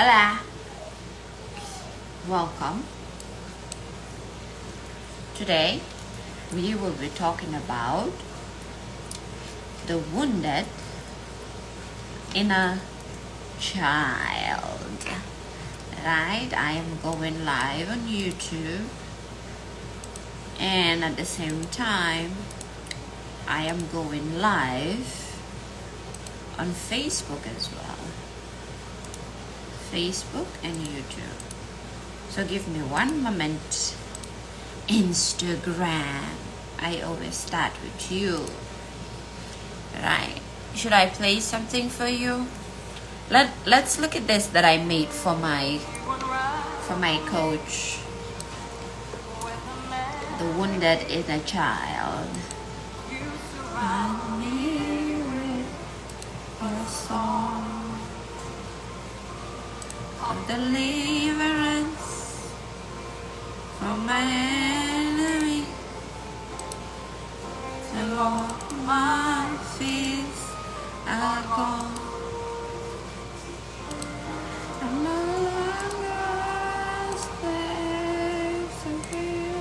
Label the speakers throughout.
Speaker 1: Hola, welcome. Today we will be talking about the wounded inner child. Right? I am going live on YouTube, and at the same time I am going live on Facebook as well. Facebook and YouTube. So give me one moment. Instagram. I always start with you. Right. Should I play something for you? Let's look at this that I made for my coach. The wounded inner child. Surround me with your song of deliverance from my enemy. And all my fears are gone. I'm no longer a slave to you.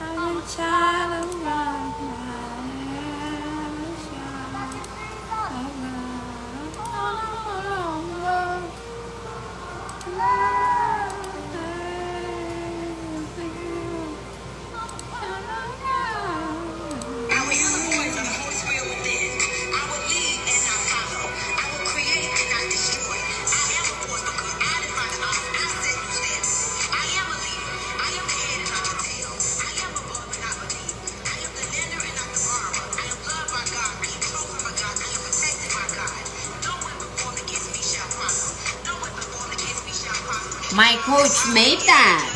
Speaker 1: I'm a child of God. I'm a child of God. My coach made that.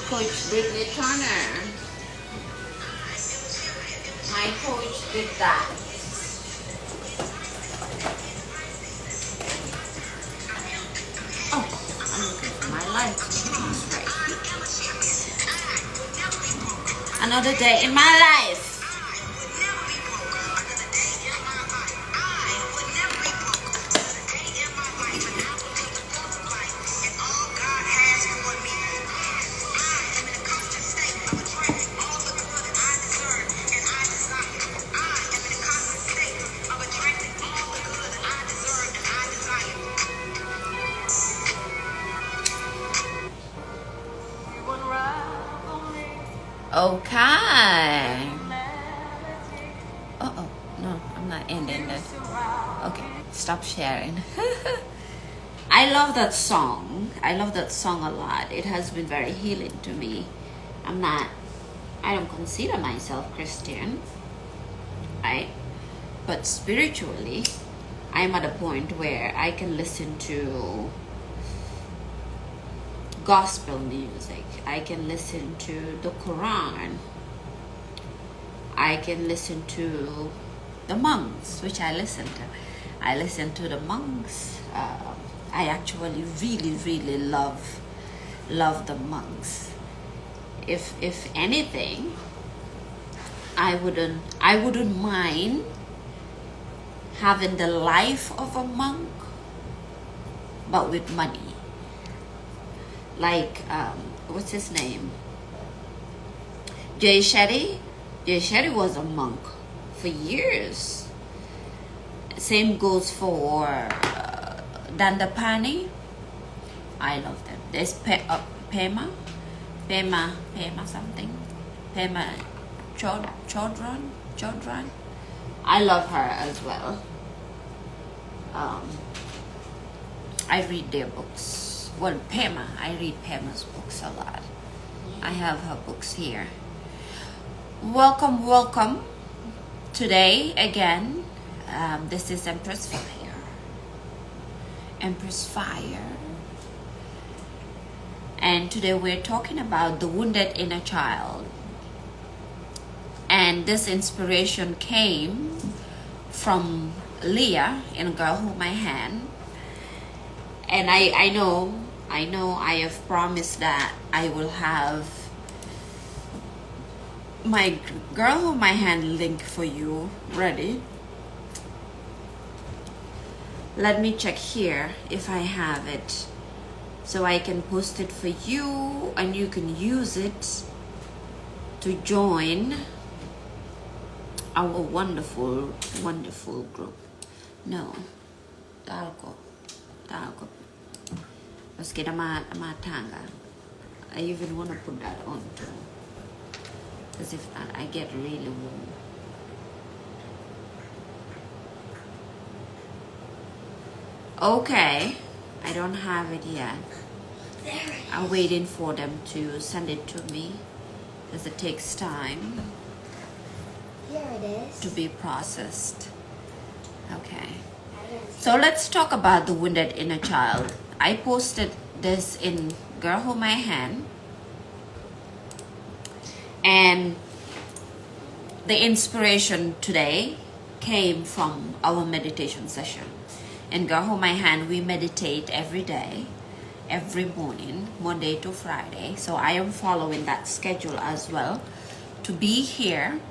Speaker 1: Coach Digley Turner. My coach did that. Oh, I'm looking for my life. Right. Another day in my life. Okay. Oh, no, I'm not ending it. Okay, stop sharing. I love that song. I love that song a lot. It has been very healing to me. I don't consider myself Christian, right? But spiritually, I'm at a point where I can listen to gospel music. I can listen to the Quran. I can listen to the monks, which I listen to. I listen to the monks. I actually really love the monks. If anything, I wouldn't mind having the life of a monk, but with money. Like, what's his name? Jay Shetty. Jay Shetty was a monk for years. Same goes for Dandapani. I love them. There's Pema something. Pema Chodron. I love her as well. I read their books. Well, Pema. I read Pema's books a lot. I have her books here. Welcome. Today, again, this is Empress Fire. And today we're talking about the wounded inner child. And this inspiration came from Leah in A Girl Hold My Hand. And I know I have promised that I will have my Girl Hold My Hand link for you ready. Let me check here if I have it, so I can post it for you and you can use it to join our wonderful, wonderful group. No, talco. Let's get a matanga. I even want to put that on too, because if not, I get really warm. Okay, I don't have it yet. I'm waiting for them to send it to me, because it takes time.
Speaker 2: Here it is.
Speaker 1: To be processed. Okay. So let's talk about the wounded inner child. I posted this in Girl Hold My Hand. And the inspiration today came from our meditation session. In Girl Hold My Hand, we meditate every day, every morning, Monday to Friday. So I am following that schedule as well, to be here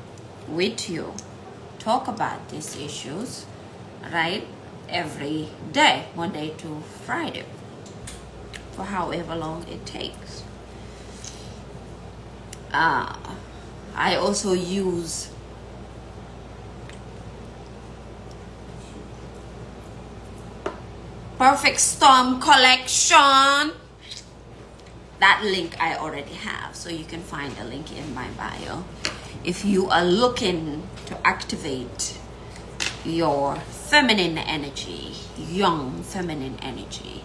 Speaker 1: with you, talk about these issues, right, every day, Monday to Friday, for however long it takes. I also use Perfect Storm collection. That link I already have, so you can find a link in my bio if you are looking to activate your feminine energy, young feminine energy.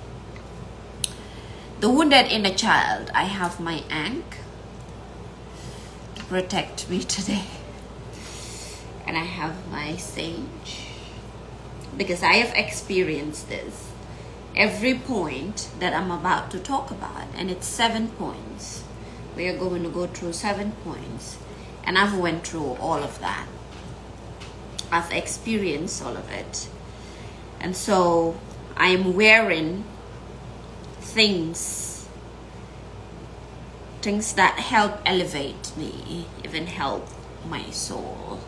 Speaker 1: The wounded inner child, I have my ankh to protect me today, and I have my sage, because I have experienced this. Every point that I'm about to talk about, and it's 7 points. We are going to go through 7 points, and I've went through all of that. I've experienced all of it. And so I'm wearing things that help elevate me, even help my soul.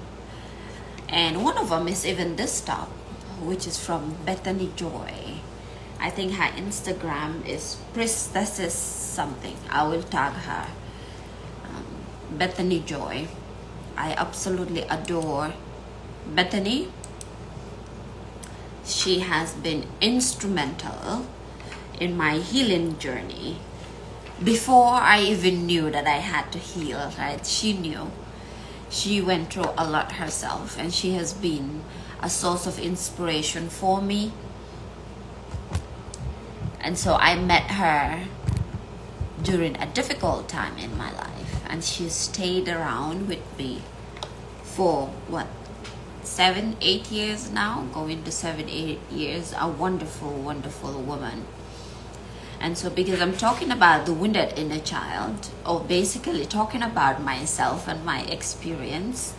Speaker 1: And one of them is even this top, which is from Bethany Joy. I think her Instagram is Priestesses something. I will tag her. Bethany Joy. I absolutely adore Bethany. She has been instrumental in my healing journey. Before I even knew that I had to heal, right? She knew. She went through a lot herself, and she has been a source of inspiration for me. And so I met her during a difficult time in my life, and she stayed around with me for 7, 8 years now, going to 7, 8 years. A wonderful, wonderful woman. And so because I'm talking about the wounded inner child, or basically talking about myself and my experience,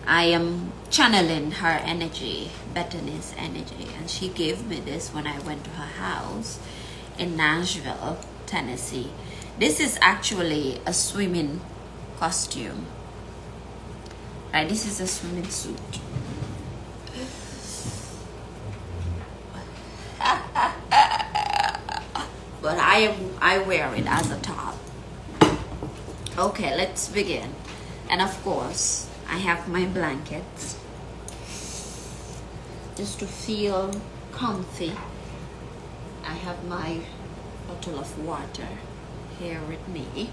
Speaker 1: I am channeling her energy, Bethany's energy. And she gave me this when I went to her house in Nashville, Tennessee. This is actually a swimming costume. Right, this is a swimming suit. But I wear it as a top. Okay, let's begin. And of course, I have my blankets just to feel comfy. I have my bottle of water here with me,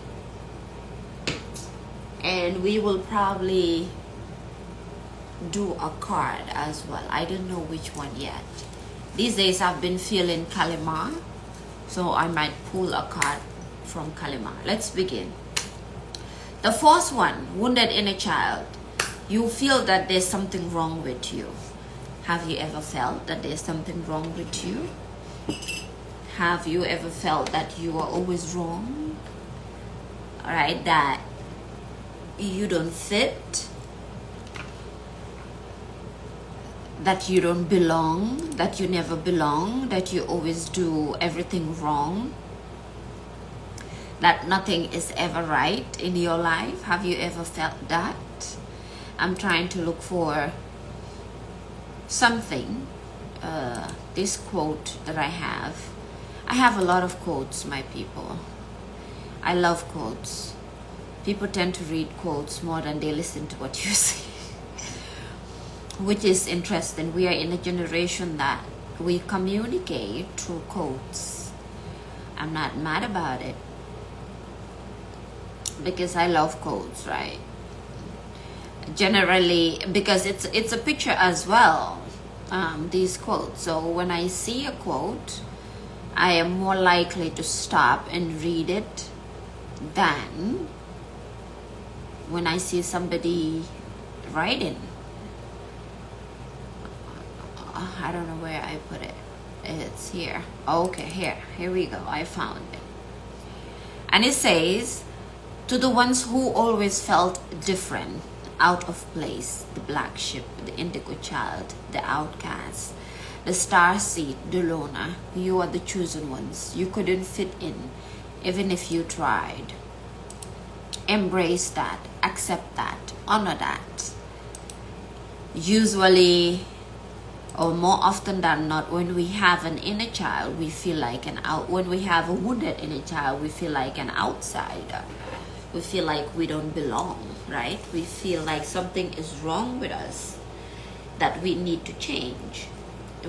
Speaker 1: and we will probably do a card as well. I don't know which one yet. These days I've been feeling Kalimar, so I might pull a card from Kalimar. Let's begin. The first one, wounded inner child. You feel that there's something wrong with you. Have you ever felt that there's something wrong with you? Have you ever felt that you are always wrong? Alright, that you don't fit, that you don't belong, that you never belong, that you always do everything wrong, that nothing is ever right in your life. Have you ever felt that? I'm trying to look for something this quote that I have. I have a lot of quotes, my people. I love quotes. People tend to read quotes more than they listen to what you say, which is interesting. We are in a generation that we communicate through quotes. I'm not mad about it because I love quotes, right? Generally, because it's a picture as well, these quotes. So when I see a quote, I am more likely to stop and read it than when I see somebody writing. I don't know where I put it. It's here. Okay, here we go. I found it. And it says, to the ones who always felt different, out of place, the black sheep, the indigo child, the outcast, the star seed, the loner, you are the chosen ones. You couldn't fit in, even if you tried. Embrace that, accept that, honor that. Usually, or more often than not, when we have an inner child, we feel like when we have a wounded inner child, we feel like an outsider. We feel like we don't belong, right? We feel like something is wrong with us that we need to change.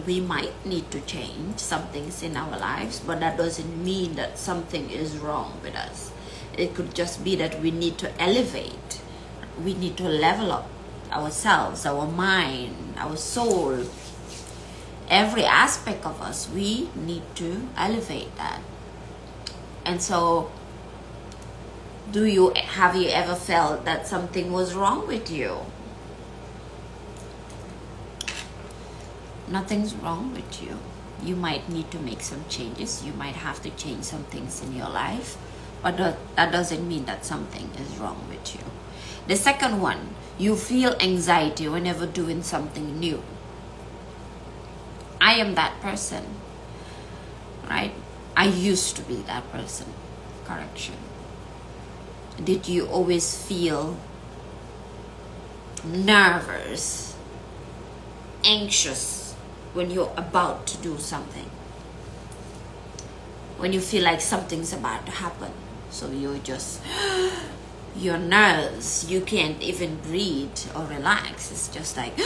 Speaker 1: We might need to change some things in our lives, but that doesn't mean that something is wrong with us. It could just be that we need to elevate. We need to level up ourselves, our mind, our soul. Every aspect of us, we need to elevate that. And so, have you ever felt that something was wrong with you? Nothing's wrong with you. You might need to make some changes. You might have to change some things in your life, but that doesn't mean that something is wrong with you. The second one, you feel anxiety whenever doing something new. I am that person, right? I used to be that person. Correction. Did you always feel nervous, anxious when you're about to do something? When you feel like something's about to happen, so your nerves, you can't even breathe or relax. It's just like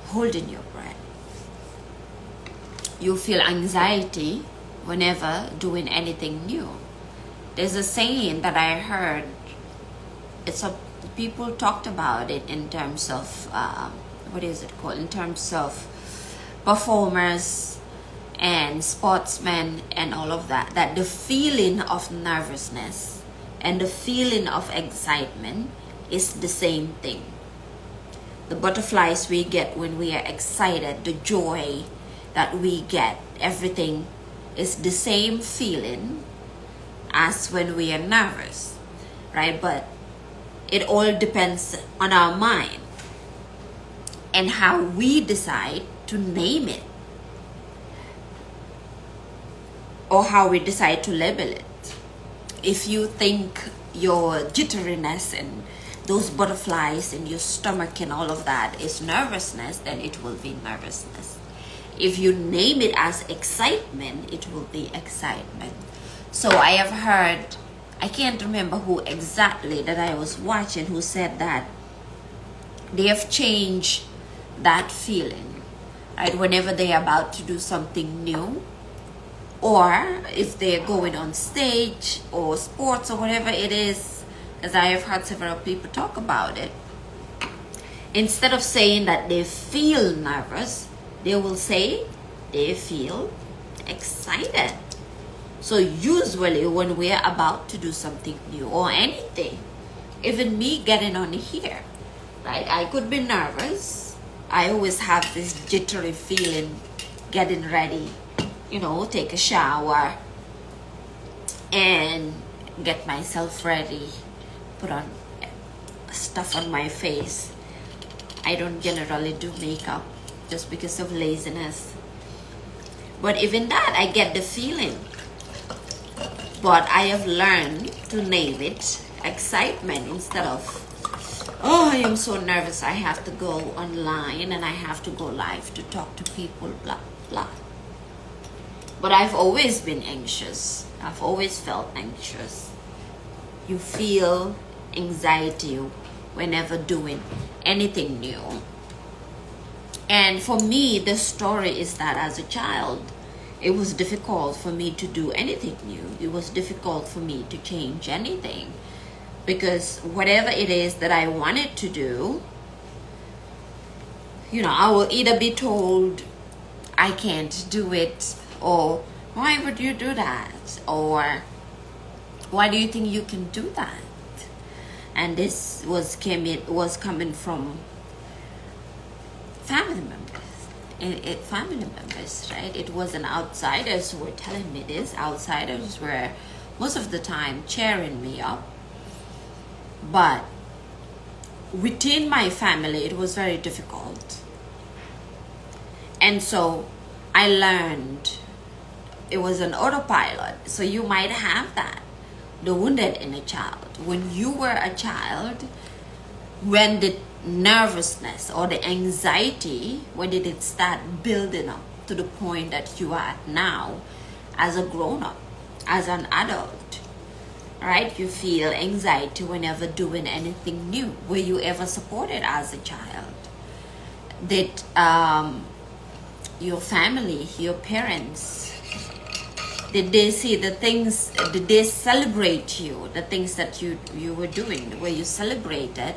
Speaker 1: holding your breath. You feel anxiety whenever doing anything new. There's a saying that I heard. People talked about it in terms of what is it called? In terms of performers and sportsmen and all of that. That the feeling of nervousness and the feeling of excitement is the same thing. The butterflies we get when we are excited, the joy that we get, everything is the same feeling as when we are nervous, right? But it all depends on our mind and how we decide to name it, or how we decide to label it. If you think your jitteriness and those butterflies in your stomach and all of that is nervousness, then it will be nervousness. If you name it as excitement, it will be excitement. So I have heard, I can't remember who exactly that I was watching, who said that they have changed that feeling, right? Whenever they're about to do something new, or if they're going on stage or sports or whatever it is, as I have heard several people talk about it, instead of saying that they feel nervous, they will say they feel excited. So usually when we're about to do something new or anything, even me getting on here, right? I could be nervous. I always have this jittery feeling getting ready, take a shower and get myself ready, put on stuff on my face. I don't generally do makeup just because of laziness. But even that, I get the feeling. But I have learned to name it excitement instead of Oh, I am so nervous. I have to go online and I have to go live to talk to people, blah, blah. But I've always been anxious. I've always felt anxious. You feel anxiety whenever doing anything new. And for me, the story is that as a child, it was difficult for me to do anything new. It was difficult for me to change anything. Because whatever it is that I wanted to do, I will either be told I can't do it, or why would you do that? Or why do you think you can do that? And this was coming from family members. Family members, right? It wasn't outsiders who were telling me this. Outsiders were most of the time cheering me up. But within my family, it was very difficult. And so I learned it was an autopilot. So you might have that, the wounded inner child. When you were a child, when the nervousness or the anxiety, when did it start building up to the point that you are at now as a grown-up, as an adult? Right? You feel anxiety whenever doing anything new. Were you ever supported as a child? Did your family, your parents, did they see the things, did they celebrate you, the things that you were doing? Were you celebrated,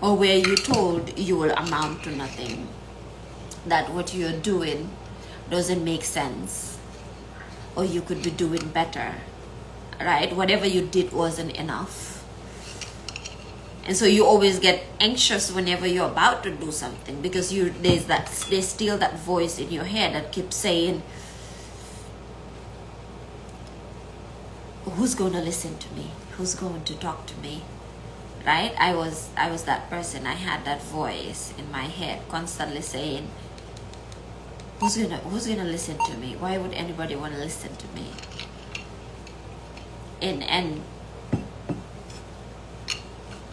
Speaker 1: or were you told you will amount to nothing, that what you're doing doesn't make sense, or you could be doing better? Right? Whatever you did wasn't enough. And so you always get anxious whenever you're about to do something, because there's still that voice in your head that keeps saying, who's going to listen to me? Who's going to talk to me? Right? I was that person. I had that voice in my head constantly saying, who's gonna listen to me? Why would anybody want to listen to me? And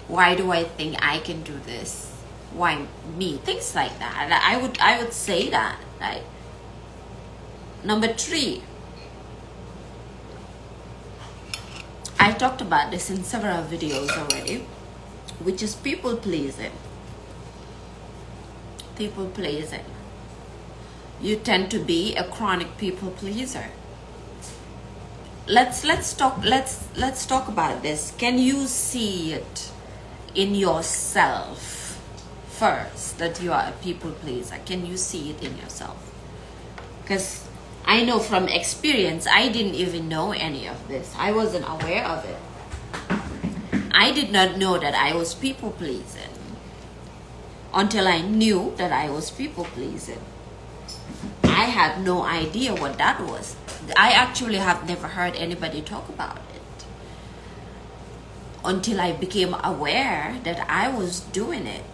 Speaker 1: why do I think I can do this? Why me? Things like that. I would say that, right? Number 3, I talked about this in several videos already, which is people pleasing. People pleasing. You tend to be a chronic people pleaser. Let's talk about this. Can you see it in yourself first, that you are a people pleaser? Can you see it in yourself? Because I know from experience, I didn't even know any of this. I wasn't aware of it. I did not know that I was people pleasing until I knew that I was people pleasing. I had no idea what that was. I actually have never heard anybody talk about it until I became aware that I was doing it.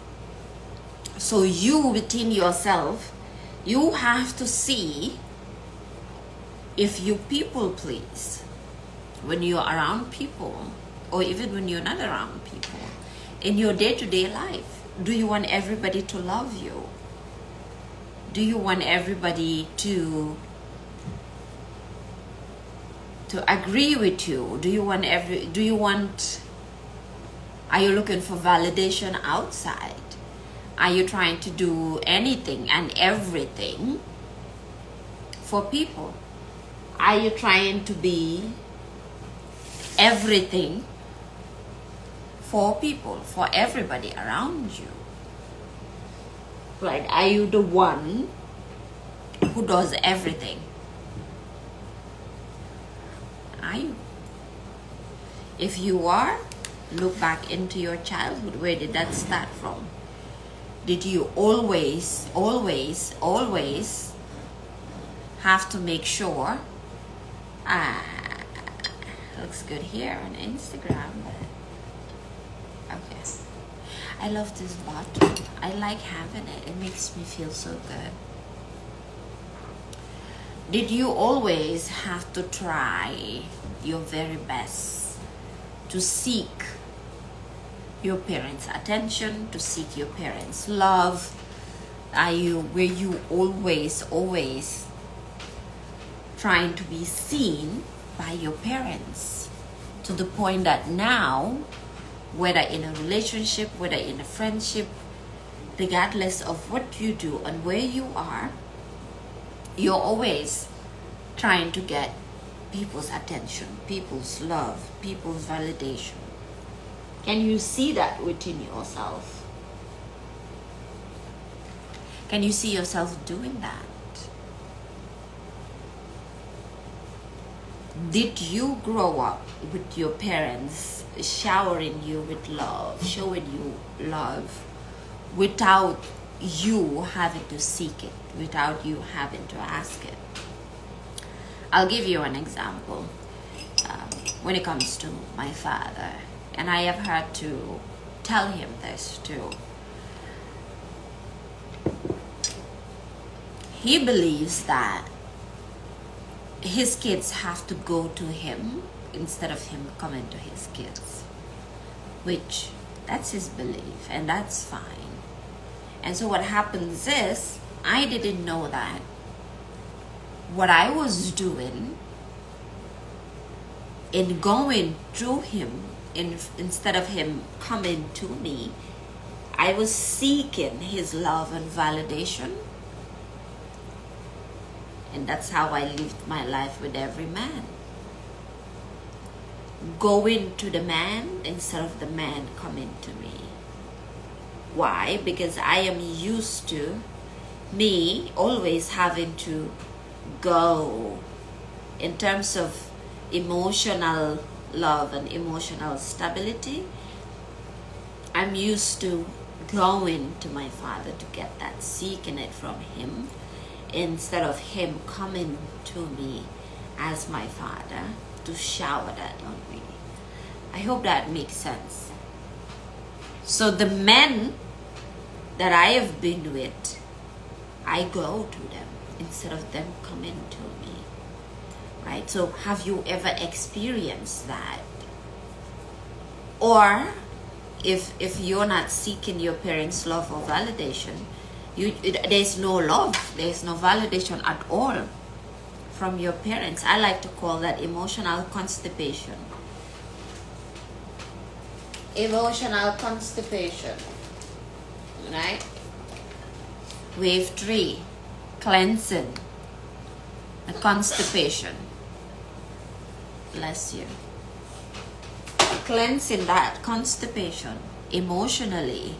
Speaker 1: So you, within yourself, you have to see if you people please when you're around people, or even when you're not around people. In your day-to-day life, do you want everybody to love you? Do you want everybody to agree with you? Are you looking for validation outside? Are you trying to do anything and everything for people? Are you trying to be everything for people, for everybody around you? Right? Are you the one who does everything? Are you? If you are, look back into your childhood. Where did that start from? Did you always have to make sure, looks good here on Instagram, but okay. I love this bottle. I like having it. It makes me feel so good. Did you always have to try your very best to seek your parents' attention, to seek your parents' love? Were you always trying to be seen by your parents, to the point that now, whether in a relationship, whether in a friendship, regardless of what you do and where you are, you're always trying to get people's attention, people's love, people's validation? Can you see that within yourself? Can you see yourself doing that? Did you grow up with your parents showering you with love, showing you love, without you having to seek it, without you having to ask it? I'll give you an example. When it comes to my father, and I have had to tell him this too. He believes that his kids have to go to him instead of him coming to his kids, which that's his belief, and that's fine. And so what happens is, I didn't know that what I was doing in going through him, instead of him coming to me, I was seeking his love and validation. And that's how I lived my life with every man. Going to the man instead of the man coming to me. Why? Because I am used to me always having to go in terms of emotional love and emotional stability. I'm used to going to my father to get that, seeking it from him, instead of him coming to me as my father to shower that on me. I hope that makes sense. So the men that I have been with, I go to them instead of them coming to me. Right? So have you ever experienced that? Or if you're not seeking your parents' love or validation, there's no love, there's no validation at all from your parents. I like to call that emotional constipation. Emotional constipation. Right? Wave 3, cleansing. The constipation. Bless you. Cleansing that constipation emotionally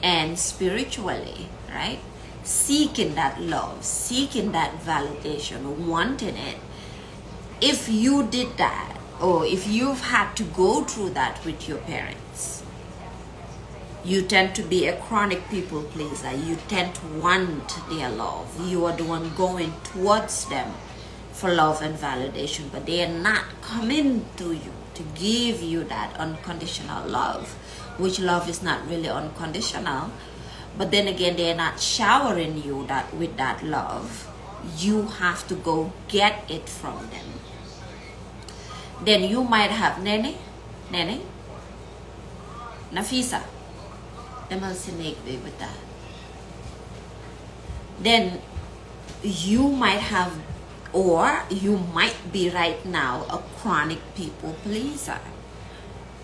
Speaker 1: and spiritually, right? Seeking that love, seeking that validation, wanting it. If you did that, or if you've had to go through that with your parents, you tend to be a chronic people pleaser. You tend to want their love. You are the one going towards them for love and validation, but they are not coming to you to give you that unconditional love, which love is not really unconditional. But then again, they are not showering you with that love. You have to go get it from them. Then you might have Nene, Nafisa. Them also make me with that. Then you might have, or you might be right now a chronic people pleaser,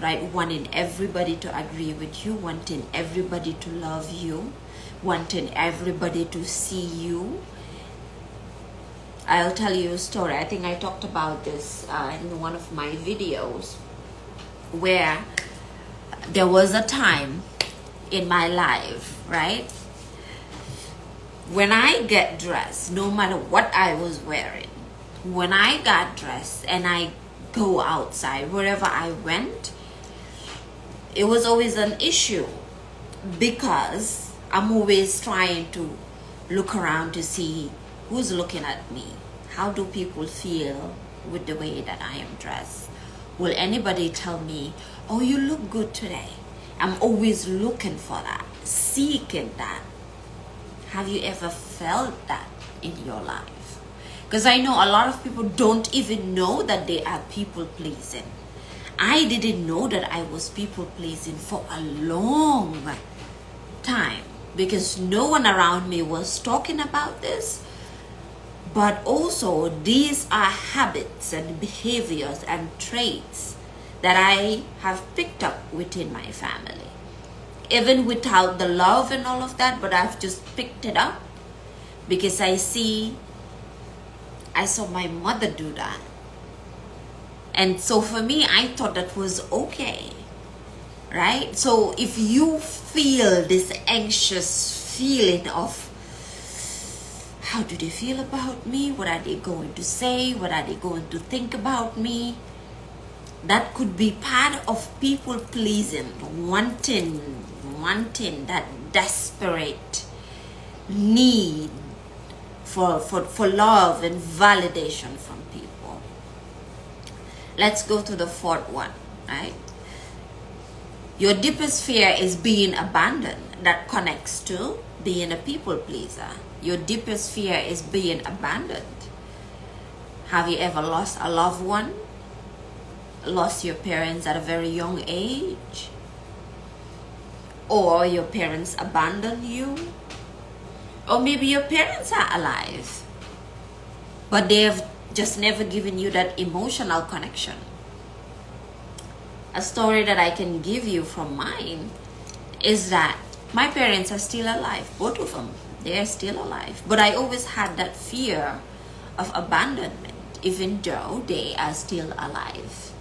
Speaker 1: right? Wanting everybody to agree with you, wanting everybody to love you, wanting everybody to see you. I'll tell you a story. I think I talked about this in one of my videos, where there was a time in my life, right, when I get dressed, no matter what I was wearing, when I got dressed and I go outside, wherever I went, it was always an issue, because I'm always trying to look around to see who's looking at me. How do people feel with the way that I am dressed? Will anybody tell me, oh, you look good today? I'm always looking for that, seeking that. Have you ever felt that in your life? Because I know a lot of people don't even know that they are people pleasing. I didn't know that I was people pleasing for a long time because no one around me was talking about this. But also, these are habits and behaviors and traits that I have picked up within my family. Even without the love and all of that, but I've just picked it up because I saw my mother do that. And so for me, I thought that was okay, right? So if you feel this anxious feeling of, how do they feel about me? What are they going to say? What are they going to think about me? That could be part of people pleasing, wanting that desperate need for love and validation from people. Let's go to the fourth one, right? Your deepest fear is being abandoned. That connects to being a people pleaser. Your deepest fear is being abandoned. Have you ever lost a loved one? Lost your parents at a very young age? Or your parents abandoned you? Or maybe your parents are alive, but they have just never given you that emotional connection. A story that I can give you from mine is that my parents are still alive, both of them. They are still alive. But I always had that fear of abandonment, even though they are still alive.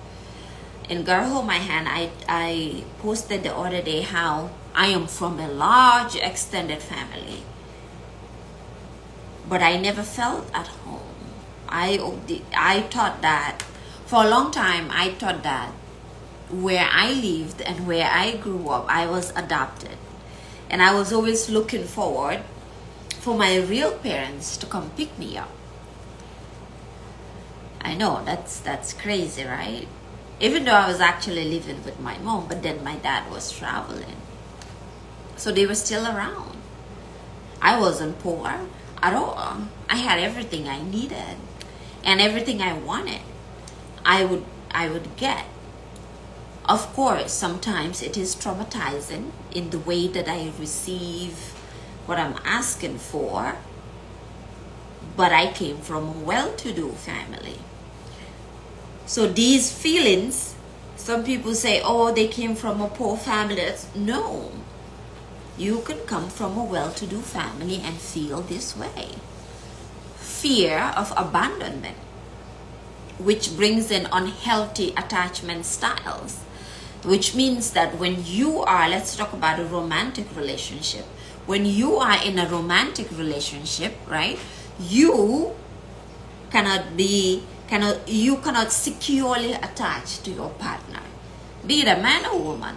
Speaker 1: In Girl Hold My Hand, I posted the other day how I am from a large extended family, but I never felt at home. I thought that, for a long time, I thought that where I lived and where I grew up, I was adopted. And I was always looking forward for my real parents to come pick me up. I know, that's crazy, right? Even though I was actually living with my mom, but then my dad was traveling. So they were still around. I wasn't poor at all. I had everything I needed and everything I wanted. I would get. Of course, sometimes it is traumatizing in the way that I receive what I'm asking for, but I came from a well-to-do family. So these feelings, some people say, oh, they came from a poor family. No, you can come from a well-to-do family and feel this way. Fear of abandonment, which brings in unhealthy attachment styles, which means that when you are, let's talk about a romantic relationship. When you are in a romantic relationship, right, you cannot securely attach to your partner, be it a man or woman.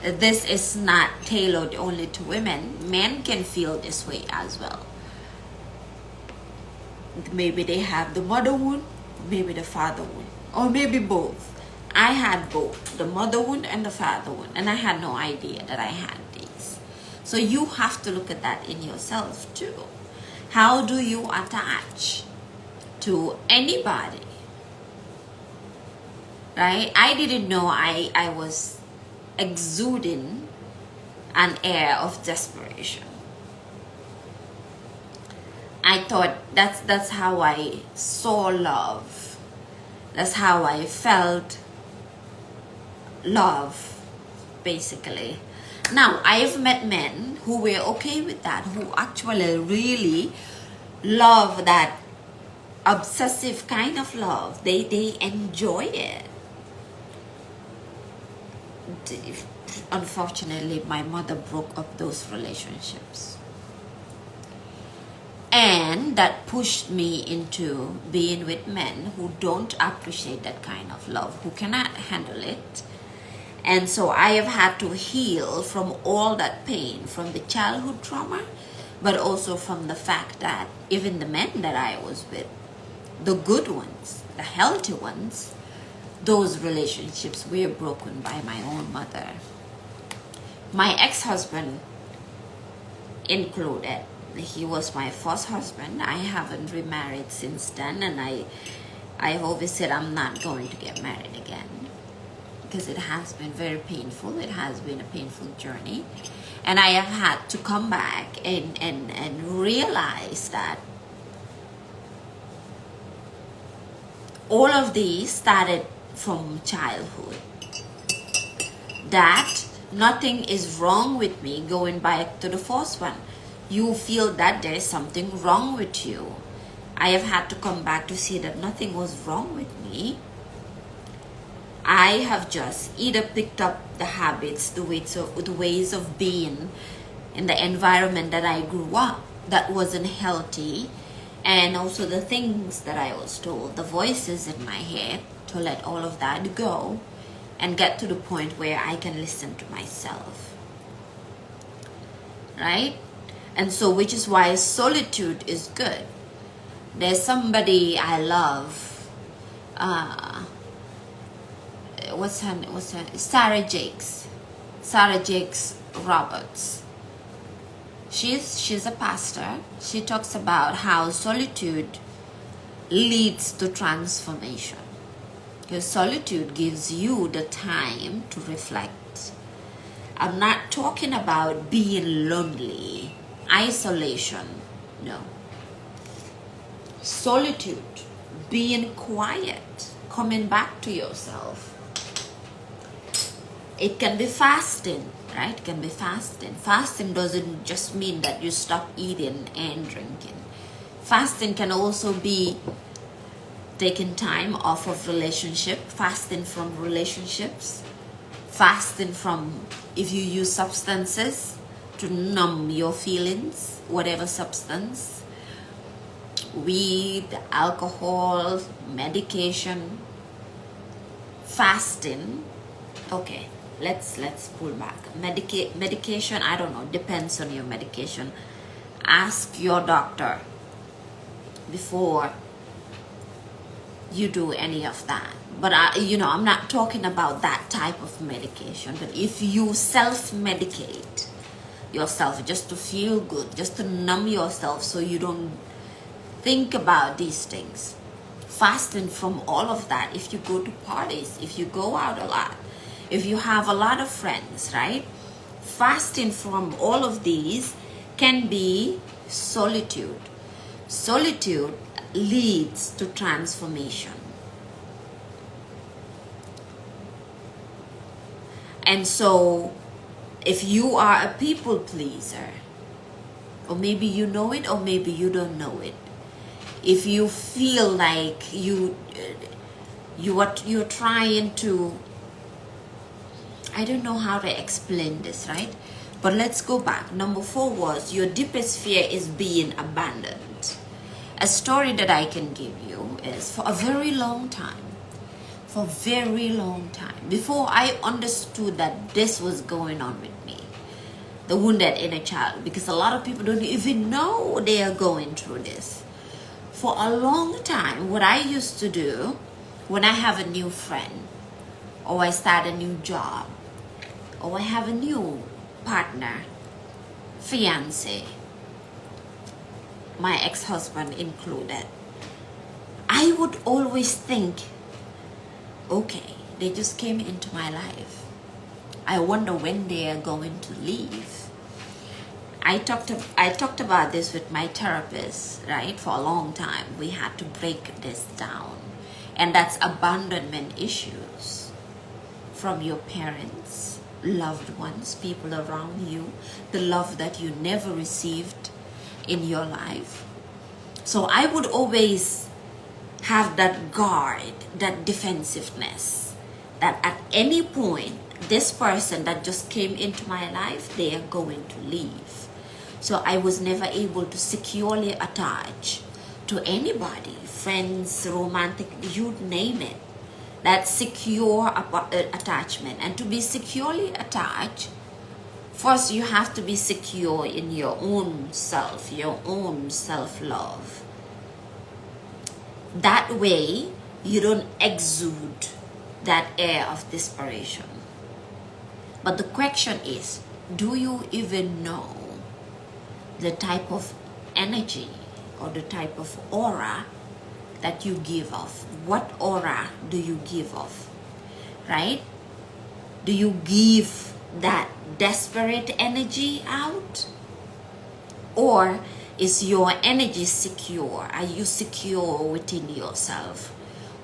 Speaker 1: This is not tailored only to women. Men can feel this way as well. Maybe they have the mother wound, maybe the father wound, or maybe both. I had both, the mother wound and the father wound, and I had no idea that I had these. So you have to look at that in yourself too. How do you attach to anybody? Right? I didn't know I was exuding an air of desperation. I thought that's how I saw love. That's how I felt love, basically. Now, I've met men who were okay with that, who actually really love that obsessive kind of love. They enjoy it. Unfortunately, my mother broke up those relationships. And that pushed me into being with men who don't appreciate that kind of love, who cannot handle it. And so I have had to heal from all that pain, from the childhood trauma, but also from the fact that even the men that I was with, the good ones, the healthy ones, those relationships were broken by my own mother. My ex-husband included. He was my first husband. I haven't remarried since then, and I have always said I'm not going to get married again because it has been very painful. It has been a painful journey. And I have had to come back and realize that all of these started from childhood. That nothing is wrong with me going back to the first one. You feel that there is something wrong with you. I have had to come back to see that nothing was wrong with me. I have just either picked up the habits, the ways of being in the environment that I grew up that wasn't healthy, and also the things that I was told, the voices in my head, to let all of that go and get to the point where I can listen to myself. Right? And so, which is why solitude is good. There's somebody I love, what's her name? Sarah Jakes Roberts. She's a pastor. She talks about how solitude leads to transformation. Because solitude gives you the time to reflect. I'm not talking about being lonely, isolation, no. Solitude, being quiet, coming back to yourself. It can be fasting, right? It can be fasting. Fasting doesn't just mean that you stop eating and drinking. Fasting can also be taking time off of relationship, fasting from relationships, fasting from, if you use substances to numb your feelings, whatever substance, weed, alcohol, medication, fasting. Okay, let's pull back. Medication, I don't know, depends on your medication. Ask your doctor before you do any of that. But I'm not talking about that type of medication. But if you self-medicate yourself just to feel good, just to numb yourself so you don't think about these things, fasting from all of that. If you go to parties, if you go out a lot, if you have a lot of friends, right? Fasting from all of these can be solitude. Solitude leads to transformation. And so, if you are a people pleaser, or maybe you know it, or maybe you don't know it, if you feel like you're trying to, I don't know how to explain this, right? But let's go back. Number 4 was your deepest fear is being abandoned. A story that I can give you is for a very long time, before I understood that this was going on with me, the wounded inner child, because a lot of people don't even know they are going through this. For a long time, what I used to do when I have a new friend, or I start a new job, or I have a new partner, fiance, my ex-husband included, I would always think, okay, they just came into my life. I wonder when they are going to leave. I talked about this with my therapist, right? For a long time. We had to break this down. And that's abandonment issues from your parents, loved ones, people around you, the love that you never received in your life. So I would always have that guard, that defensiveness, that at any point, this person that just came into my life, they are going to leave. So I was never able to securely attach to anybody, friends, romantic, you name it. That secure attachment. And to be securely attached, first you have to be secure in your own self, your own self-love. That way, you don't exude that air of desperation. But the question is, do you even know the type of energy or the type of aura that you give off? What aura do you give off, right? Do you give that desperate energy out? Or is your energy secure? Are you secure within yourself?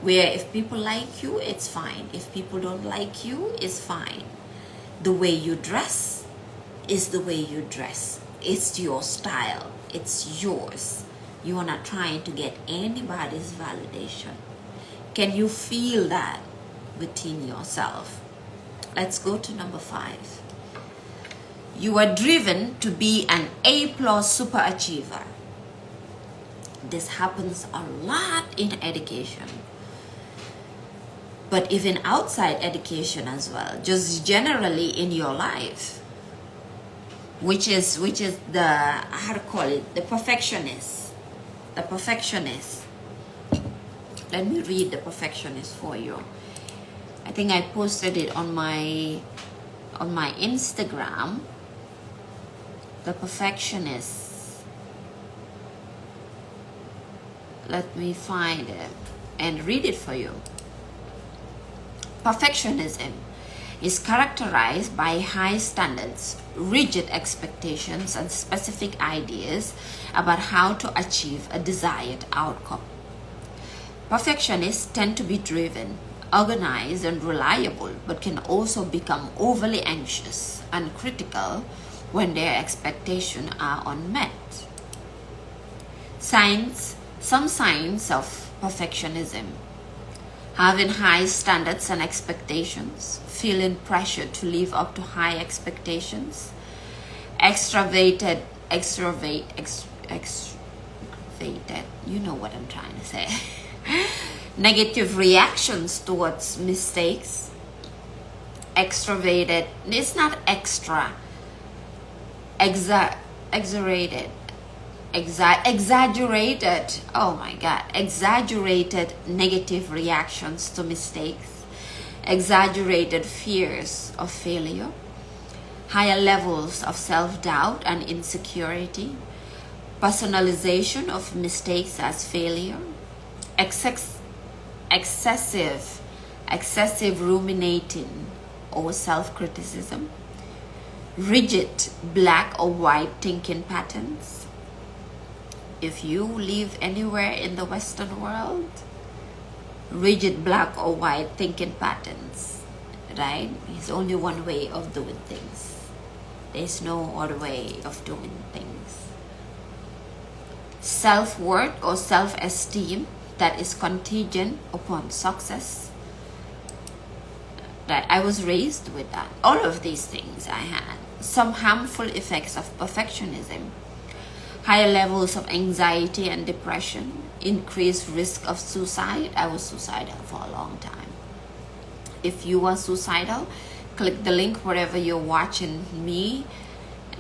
Speaker 1: Where if people like you, it's fine. If people don't like you, it's fine. The way you dress is the way you dress. It's your style. It's yours. You are not trying to get anybody's validation. Can you feel that within yourself? Let's go to number 5. You are driven to be an A+ super achiever. This happens a lot in education, but even outside education as well, just generally in your life, which is the, how to call it, the perfectionist. The perfectionist. Let me read the perfectionist for you. I think I posted it on my Instagram. The perfectionist. Let me find it and read it for you. Perfectionism is characterized by high standards, rigid expectations, and specific ideas about how to achieve a desired outcome. Perfectionists tend to be driven, organized, and reliable, but can also become overly anxious and critical when their expectations are unmet. Some signs of perfectionism: having high standards and expectations, feeling pressure to live up to high expectations, extravated, you know what I'm trying to say. Negative reactions towards mistakes, extravated, it's not extra, exaggerated, oh my God, exaggerated negative reactions to mistakes, exaggerated fears of failure, higher levels of self-doubt and insecurity, personalization of mistakes as failure, excessive ruminating or self-criticism, rigid black or white thinking patterns. If you live anywhere in the Western world, rigid black or white thinking patterns, right? There's only one way of doing things. There's no other way of doing things. Self-worth or self-esteem that is contingent upon success. That I was raised with that. All of these things I had. Some harmful effects of perfectionism: higher levels of anxiety and depression, increased risk of suicide. I was suicidal for a long time. If you are suicidal, click the link wherever you're watching me,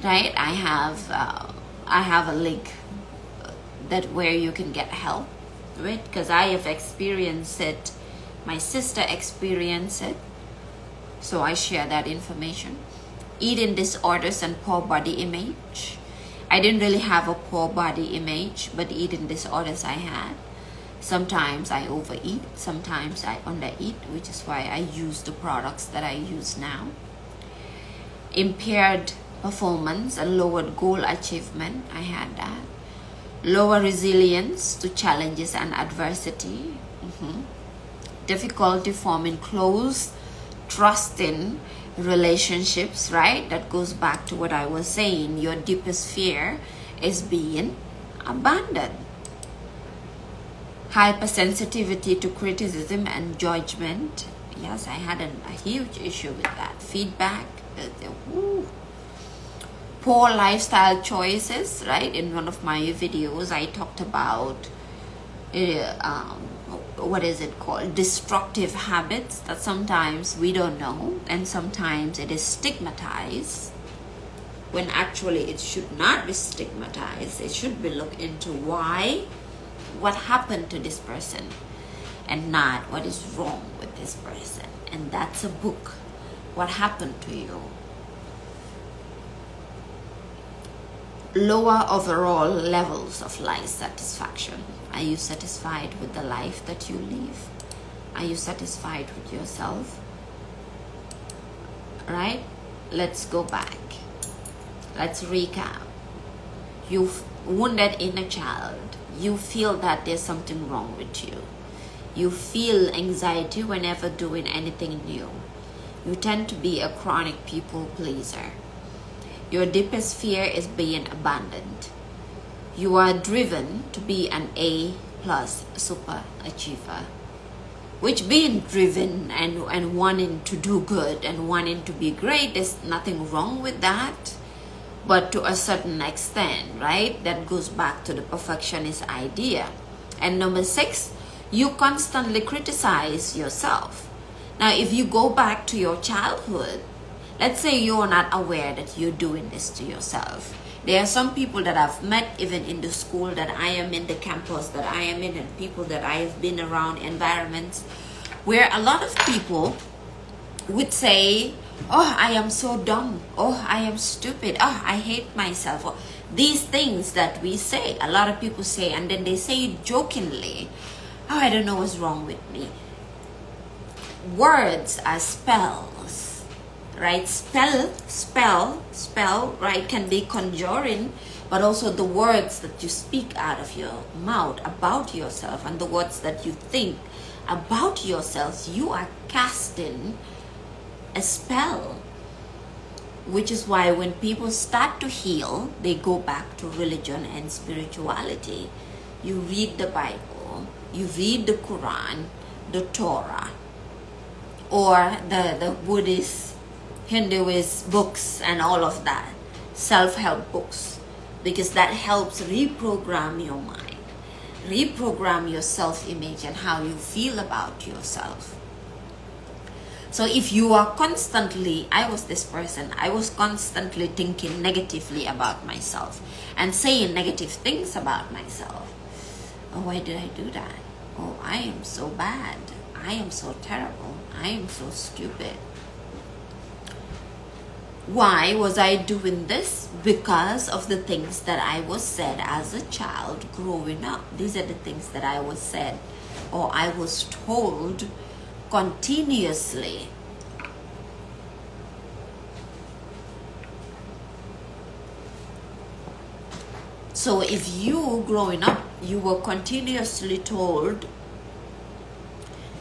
Speaker 1: right? I have a link that where you can get help, right? Because I have experienced it. My sister experienced it, so I share that information. Eating disorders and poor body image. I didn't really have a poor body image, but eating disorders I had. Sometimes I overeat, sometimes I undereat, which is why I use the products that I use now. Impaired performance and lowered goal achievement, I had that. Lower resilience to challenges and adversity. Difficulty forming close, trusting relationships, right? That goes back to what I was saying. Your deepest fear is being abandoned. Hypersensitivity to criticism and judgment. Yes, I had a huge issue with that. Feedback. Poor lifestyle choices, right? In one of my videos, I talked about what is it called? Destructive habits that sometimes we don't know, and sometimes it is stigmatized when actually it should not be stigmatized. It should be looked into what happened to this person, and not what is wrong with this person. And that's a book. What happened to you? lower overall levels of life satisfaction. Are you satisfied with the life that you live? Are you satisfied with yourself? Right? Let's go back. Let's recap. You've wounded inner child. You feel that there's something wrong with you. You feel anxiety whenever doing anything new. You tend to be a chronic people pleaser. Your deepest fear is being abandoned. You are driven to be an A+ super achiever. Which being driven and wanting to do good and wanting to be great, there's nothing wrong with that. But to a certain extent, right? That goes back to the perfectionist idea. And number 6, you constantly criticize yourself. Now, if you go back to your childhood, let's say you're not aware that you're doing this to yourself. There are some people that I've met even in the school that I am in, the campus that I am in, and people that I have been around, environments where a lot of people would say, oh, I am so dumb. Oh, I am stupid. Oh, I hate myself. Or these things that we say, a lot of people say, and then they say it jokingly. Oh, I don't know what's wrong with me. Words are spells, right? Spell, right, can be conjuring, but also the words that you speak out of your mouth about yourself and the words that you think about yourself, you are casting a spell. Which is why when people start to heal, they go back to religion and spirituality. You read the Bible, you read the Quran, the Torah, or the Buddhist, Hinduist books and all of that, self-help books, because that helps reprogram your mind, reprogram your self-image and how you feel about yourself. So if you are constantly, I was this person, I was constantly thinking negatively about myself and saying negative things about myself. Oh, why did I do that? Oh, I am so bad. I am so terrible. I am so stupid. Why was I doing this? Because of the things that I was said as a child growing up. These are the things that I was said or I was told continuously. So if you growing up, you were continuously told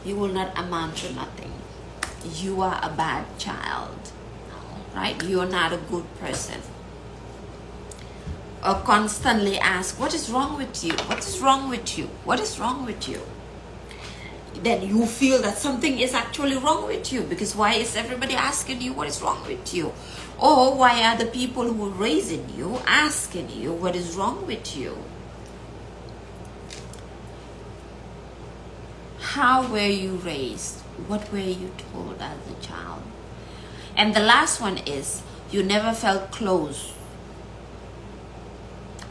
Speaker 1: you will not amount to nothing, you are a bad child, right? You are not a good person, or constantly ask, what is wrong with you? What is wrong with you? What is wrong with you? Then you feel that something is actually wrong with you, because why is everybody asking you what is wrong with you? Or why are the people who are raising you asking you what is wrong with you? How were you raised? What were you told as a child? And the last one is, you never felt close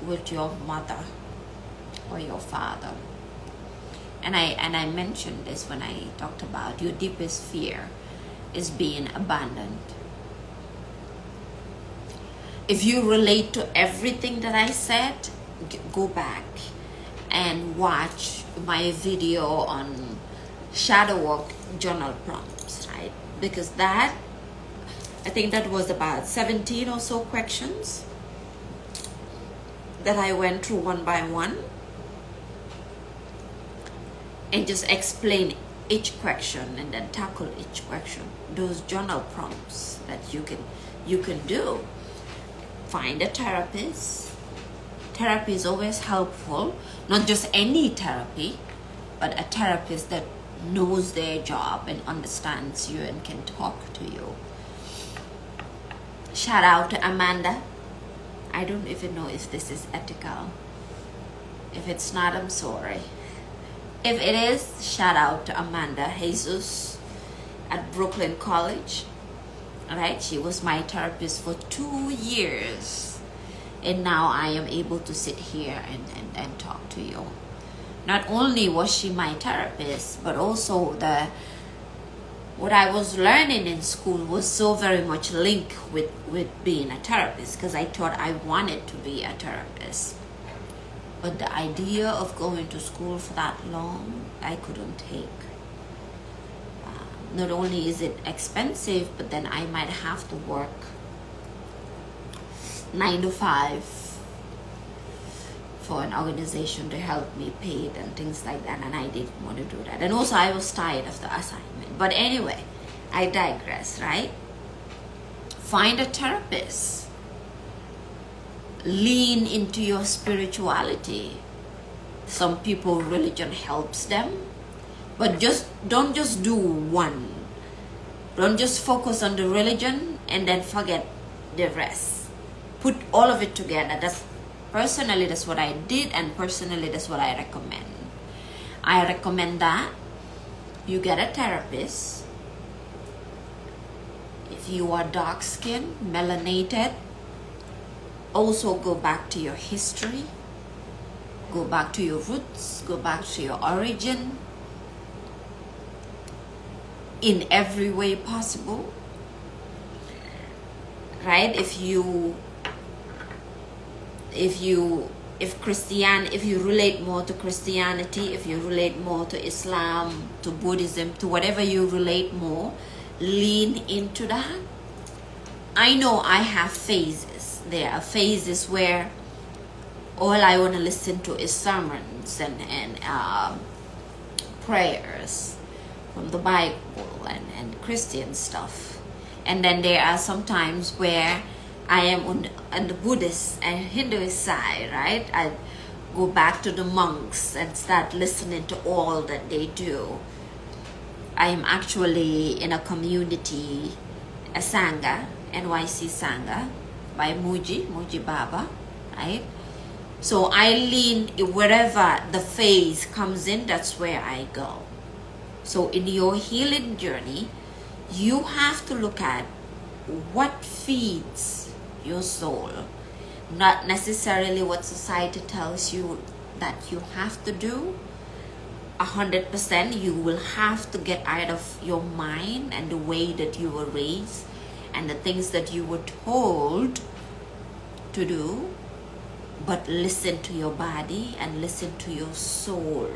Speaker 1: with your mother or your father. And I mentioned this when I talked about your deepest fear is being abandoned. If you relate to everything that I said, go back and watch my video on shadow work journal prompts, right? Because that, I think that was about 17 or so questions that I went through one by one and just explain each question and then tackle each question. Those journal prompts that you can do. Find a therapist. Therapy is always helpful. Not just any therapy, but a therapist that knows their job and understands you and can talk to you. Shout out to Amanda. I don't even know if this is ethical. If it's not, I'm sorry. If it is, shout out to Amanda Jesus at Brooklyn College. Alright, she was my therapist for 2 years. And now I am able to sit here and talk to you. Not only was she my therapist, but also what I was learning in school was so very much linked with being a therapist, because I thought I wanted to be a therapist. But the idea of going to school for that long, I couldn't take. Not only is it expensive, but then I might have to work 9 to 5 for an organization to help me pay it and things like that, and I didn't want to do that. And also I was tired of the assignment. But anyway, I digress, right? Find a therapist. Lean into your spirituality. Some people, religion helps them, but don't just do one. Don't just focus on the religion and then forget the rest. Put all of it together. Personally, that's what I did, and personally, that's what I recommend. I recommend that you get a therapist. If you are dark-skinned, melanated, also go back to your history. Go back to your roots. Go back to your origin. In every way possible. Right? If you relate more to Christianity, if you relate more to Islam, to Buddhism, to whatever you relate more, lean into that. I know I have phases. There are phases where all I want to listen to is sermons and prayers from the Bible and Christian stuff. And then there are some times where I am on the Buddhist and Hinduist side, right? I go back to the monks and start listening to all that they do. I am actually in a community, a Sangha, NYC Sangha, by Muji Baba, right? So I lean, wherever the phase comes in, that's where I go. So in your healing journey, you have to look at what feeds your soul, not necessarily what society tells you that you have to do. 100% you will have to get out of your mind and the way that you were raised and the things that you were told to do, but listen to your body and listen to your soul,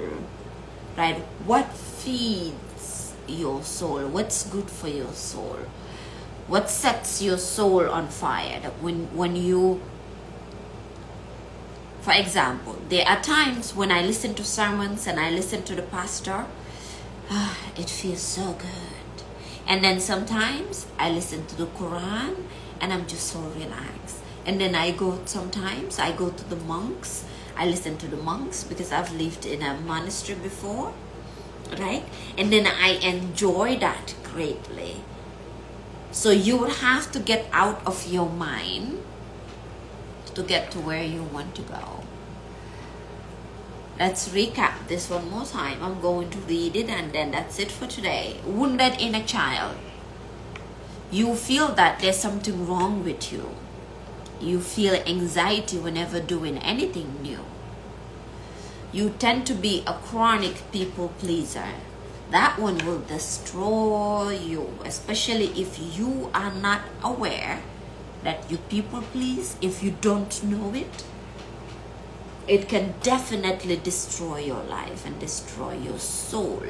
Speaker 1: right? What feeds your soul? What's good for your soul? What sets your soul on fire? That when you, for example, there are times when I listen to sermons and I listen to the pastor, it feels so good. And then sometimes I listen to the Quran and I'm just so relaxed. And then sometimes I go to the monks. I listen to the monks because I've lived in a monastery before, right? And then I enjoy that greatly. So you would have to get out of your mind to get to where you want to go. Let's recap this one more time. I'm going to read it and then that's it for today. Wounded inner child. You feel that there's something wrong with you. You feel anxiety whenever doing anything new. You tend to be a chronic people pleaser. That one will destroy you, especially if you are not aware that you people please. If you don't know it, it can definitely destroy your life and destroy your soul,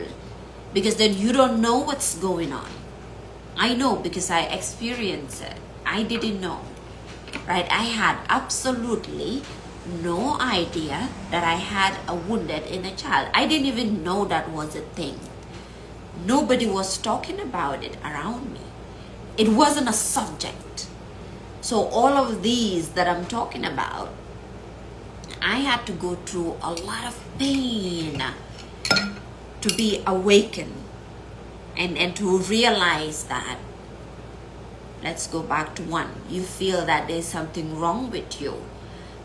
Speaker 1: because then you don't know what's going on. I know because I experienced it. I didn't know, right? I had absolutely no idea that I had a wounded inner child. I didn't even know that was a thing. Nobody was talking about it around me. It wasn't a subject. So all of these that I'm talking about, I had to go through a lot of pain to be awakened and to realize that. Let's go back to one. You feel that there's something wrong with you.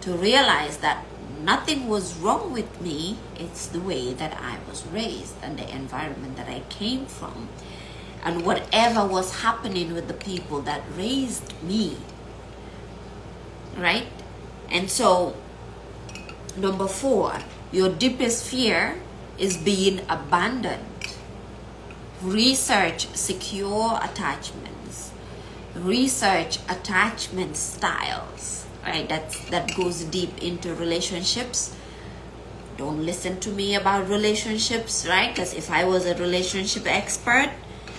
Speaker 1: To realize that nothing was wrong with me. It's the way that I was raised and the environment that I came from and whatever was happening with the people that raised me, right? And so number 4, your deepest fear is being abandoned. Research secure attachments. Research attachment styles, right? That goes deep into relationships. Don't listen to me about relationships, right? Because if I was a relationship expert,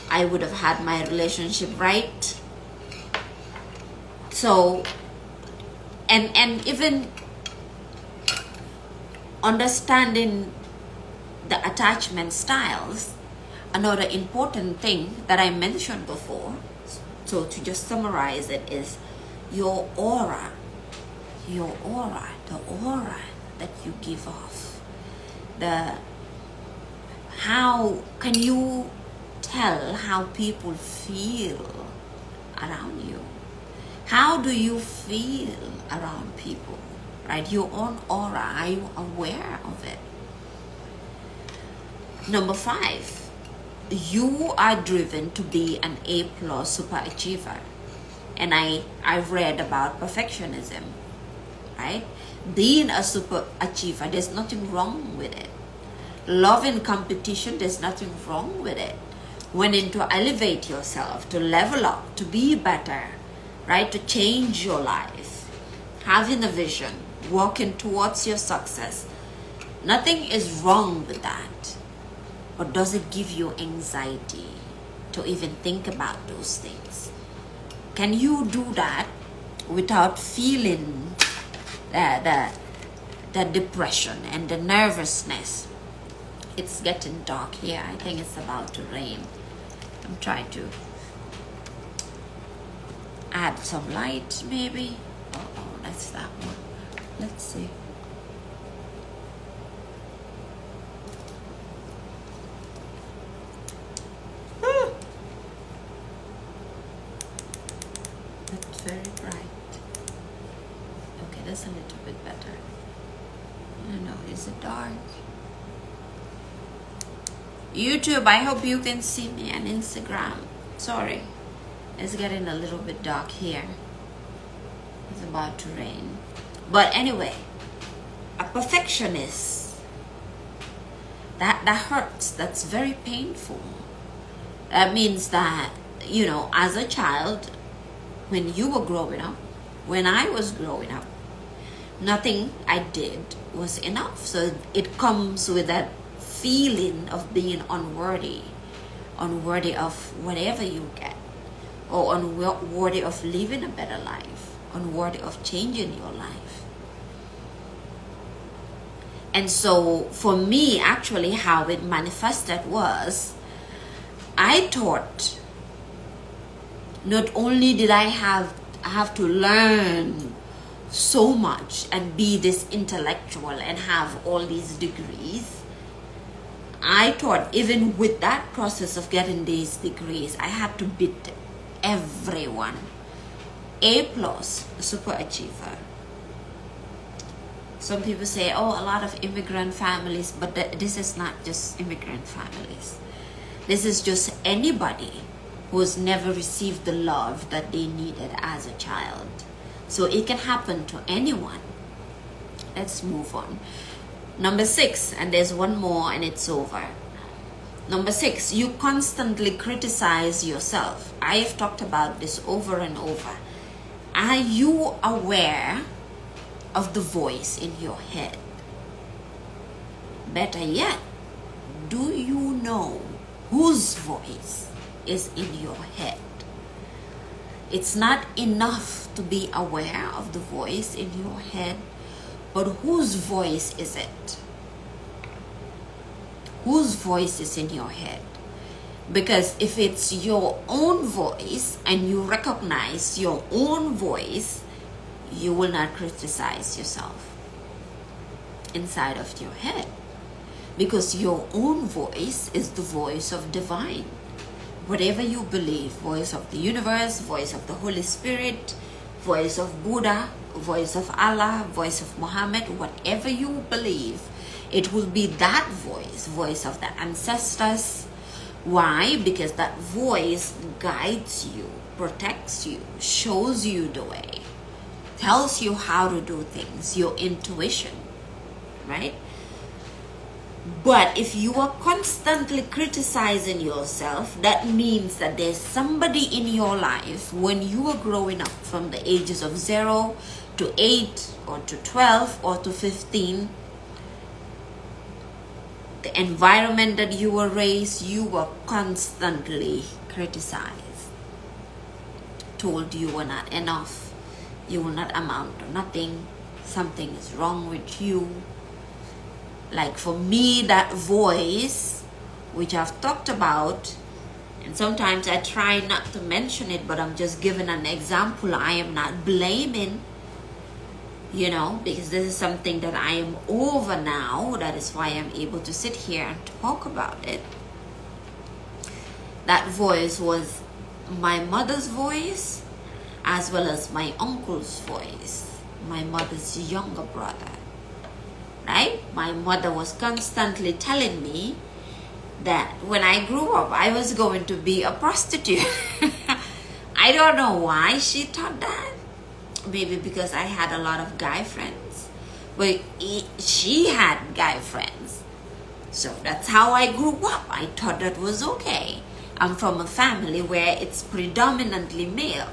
Speaker 1: I would have had my relationship right. So, and even understanding the attachment styles, another important thing that I mentioned before, so to just summarize it, is your aura. Your aura, the aura that you give off. How can you tell how people feel around you? How do you feel around people, right? Your own aura, are you aware of it? Number 5, you are driven to be an A+ super achiever. And I've read about perfectionism, right? Being a super achiever, there's nothing wrong with it. Loving competition, there's nothing wrong with it. Wanting to elevate yourself, to level up, to be better, right? To change your life, having a vision, working towards your success. Nothing is wrong with that. But does it give you anxiety to even think about those things? Can you do that without feeling the depression and the nervousness? It's getting dark here. I think it's about to rain. I'm trying to add some light, maybe. Oh, that's that one. Let's see. That's very bright. Okay, that's a little bit better. I don't know, is it dark? YouTube, I hope you can see me on Instagram. Sorry, it's getting a little bit dark here. It's about to rain. But anyway, a perfectionist, that hurts. That's very painful. That means that, you know, as a child, when you were growing up, when I was growing up, nothing I did was enough. So it comes with that feeling of being unworthy of whatever you get, or unworthy of living a better life, unworthy of changing your life. And so for me, actually, how it manifested was, I thought not only did I have to learn so much and be this intellectual and have all these degrees, I thought even with that process of getting these degrees, I had to beat everyone. A+, super achiever. Some people say, oh, a lot of immigrant families, but this is not just immigrant families. This is just anybody who has never received the love that they needed as a child. So it can happen to anyone. Let's move on. Number 6, and there's one more and it's over. Number 6, you constantly criticize yourself. I have talked about this over and over. Are you aware of the voice in your head? Better yet, do you know whose voice is in your head? It's not enough to be aware of the voice in your head, but whose voice is it? Whose voice is in your head? Because if it's your own voice and you recognize your own voice, you will not criticize yourself inside of your head. Because your own voice is the voice of divine. Whatever you believe, voice of the universe, voice of the Holy Spirit, voice of Buddha, voice of Allah, voice of Muhammad, whatever you believe, it will be that voice, voice of the ancestors. Why? Because that voice guides you, protects you, shows you the way, tells you how to do things, your intuition, right? But if you are constantly criticizing yourself, that means that there's somebody in your life when you were growing up from the ages of 0 to 8 or to 12 or to 15, the environment that you were raised, you were constantly criticized, told you were not enough, you will not amount to nothing, something is wrong with you. Like for me, that voice, which I've talked about, and sometimes I try not to mention it, but I'm just giving an example. I am not blaming, because this is something that I am over now. That is why I'm able to sit here and talk about it. That voice was my mother's voice, as well as my uncle's voice, my mother's younger brother. Right? My mother was constantly telling me that when I grew up, I was going to be a prostitute. I don't know why she thought that. Maybe because I had a lot of guy friends. But she had guy friends. So that's how I grew up. I thought that was okay. I'm from a family where it's predominantly male.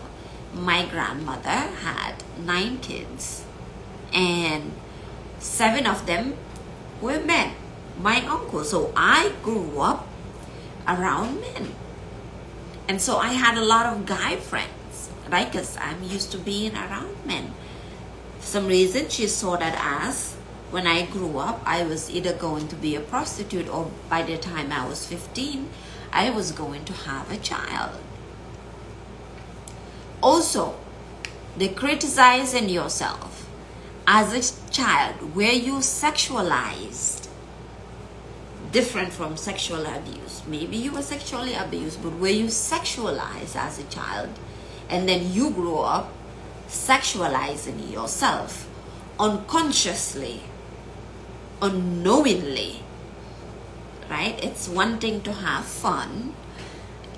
Speaker 1: My grandmother had 9 kids. And 7 of them were men, my uncle. So I grew up around men. And so I had a lot of guy friends, right? Because I'm used to being around men. For some reason, she saw that as when I grew up, I was either going to be a prostitute, or by the time I was 15, I was going to have a child. Also, the criticizing yourself. As a child, were you sexualized? Different from sexual abuse. Maybe you were sexually abused, but were you sexualized as a child? And then you grew up sexualizing yourself unconsciously, unknowingly, right? It's one thing to have fun.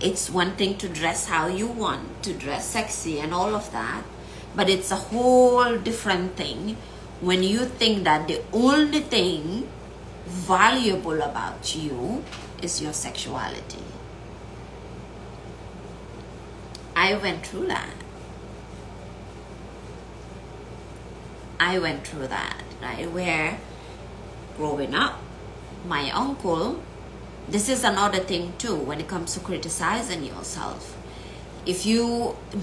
Speaker 1: It's one thing to dress how you want, to dress sexy and all of that. But it's a whole different thing when you think that the only thing valuable about you is your sexuality. I went through that. Right? Where growing up, my uncle, this is another thing too when it comes to criticizing yourself.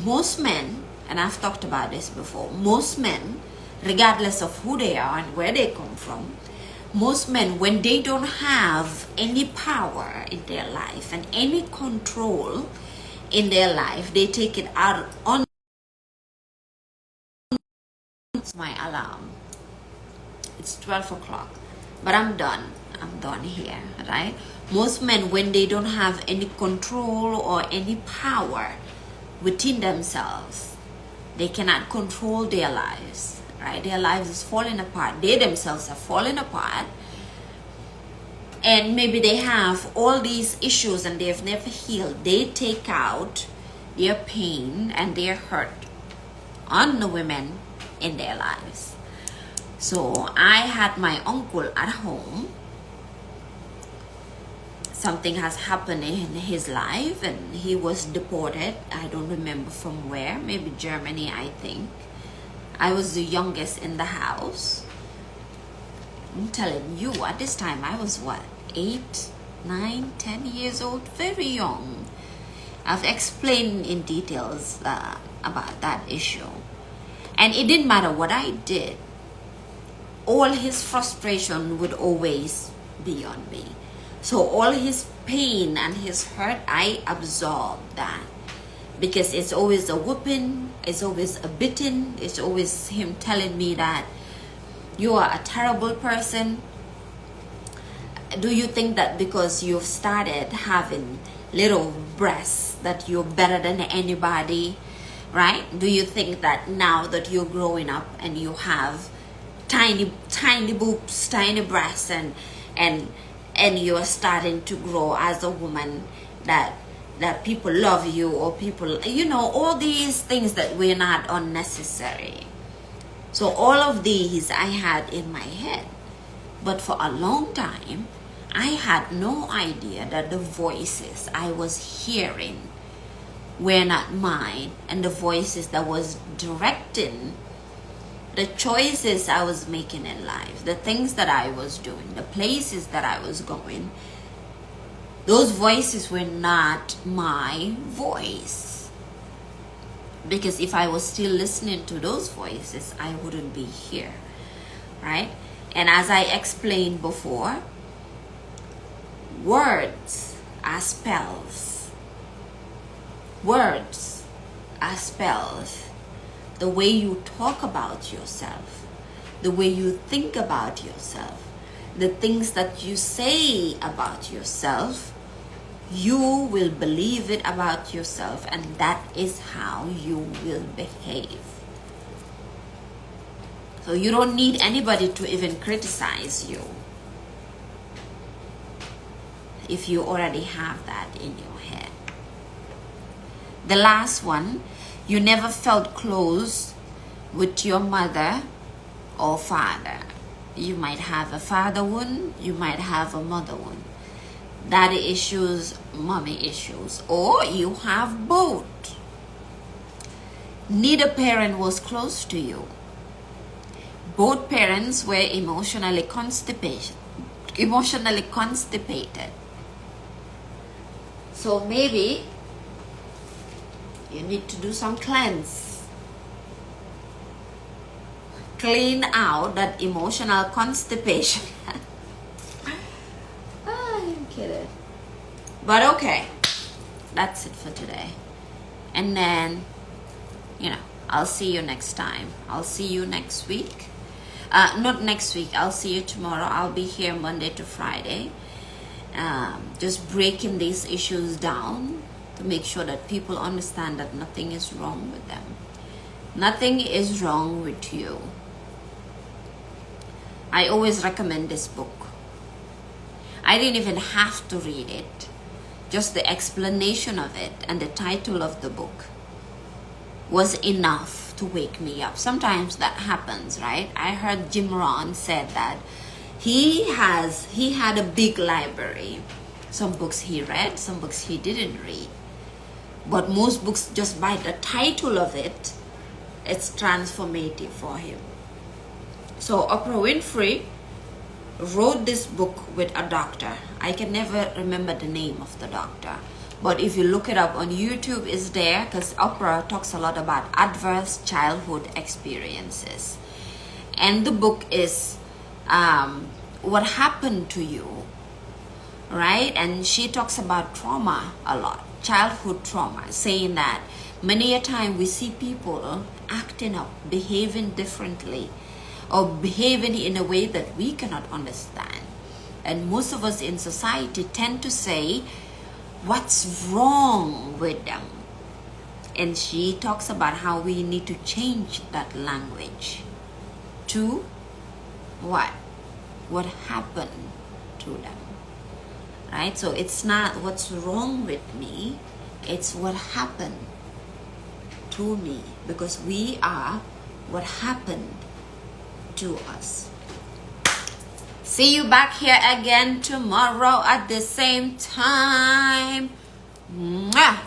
Speaker 1: Most men, and I've talked about this before, most men, regardless of who they are and where they come from, most men, when they don't have any power in their life and any control in their life, they take it out on my alarm. It's 12 o'clock, but I'm done here, right? Most men, when they don't have any control or any power within themselves, they cannot control their lives, right? Their lives is falling apart. They themselves are falling apart. And maybe they have all these issues and they've never healed. They take out their pain and their hurt on the women in their lives. So I had my uncle at home. Something has happened in his life and he was deported. I don't remember from where, maybe Germany, I think. I was the youngest in the house. I'm telling you, at this time I was 8, 9, 10 years old, very young. I've explained in details about that issue. And it didn't matter what I did. All his frustration would always be on me. So all his pain and his hurt, I absorbed that. Because it's always a whooping, it's always a beating, it's always him telling me that you are a terrible person. Do you think that because you've started having little breasts that you're better than anybody, right? Do you think that now that you're growing up and you have tiny boobs, tiny breasts, and you're starting to grow as a woman, that people love you, or people, all these things that were not unnecessary. So all of these I had in my head. But for a long time, I had no idea that the voices I was hearing were not mine, and the voices that was directing the choices I was making in life, the things that I was doing, the places that I was going, those voices were not my voice. Because if I was still listening to those voices, I wouldn't be here, right? And as I explained before, words are spells. Words are spells. The way you talk about yourself, the way you think about yourself, the things that you say about yourself, you will believe it about yourself, and that is how you will behave. So you don't need anybody to even criticize you if you already have that in your head. The last one, you never felt close with your mother or father. You might have a father wound, you might have a mother wound. Daddy issues, mommy issues, or you have both. Neither parent was close to you. Both parents were emotionally constipated. So maybe you need to do some cleanse. Clean out that emotional constipation. I'm kidding. But okay, that's it for today. And then, I'll see you next time. I'll see you next week. Not next week, I'll see you tomorrow. I'll be here Monday to Friday. Just breaking these issues down to make sure that people understand that nothing is wrong with them. Nothing is wrong with you. I always recommend this book. I didn't even have to read it. Just the explanation of it and the title of the book was enough to wake me up. Sometimes that happens, right? I heard Jim Rohn said that he had a big library. Some books he read, some books he didn't read. But most books, just by the title of it, it's transformative for him. So Oprah Winfrey wrote this book with a doctor. I can never remember the name of the doctor. But if you look it up on YouTube, it's there, because Oprah talks a lot about adverse childhood experiences. And the book is what happened to you, right? And she talks about trauma a lot, childhood trauma, saying that many a time we see people acting up, behaving differently, or behaving in a way that we cannot understand. And most of us in society tend to say, what's wrong with them? And she talks about how we need to change that language to what happened to them, right? So it's not what's wrong with me, it's what happened to me, because we are what happened to us. See you back here again tomorrow at the same time. Mwah!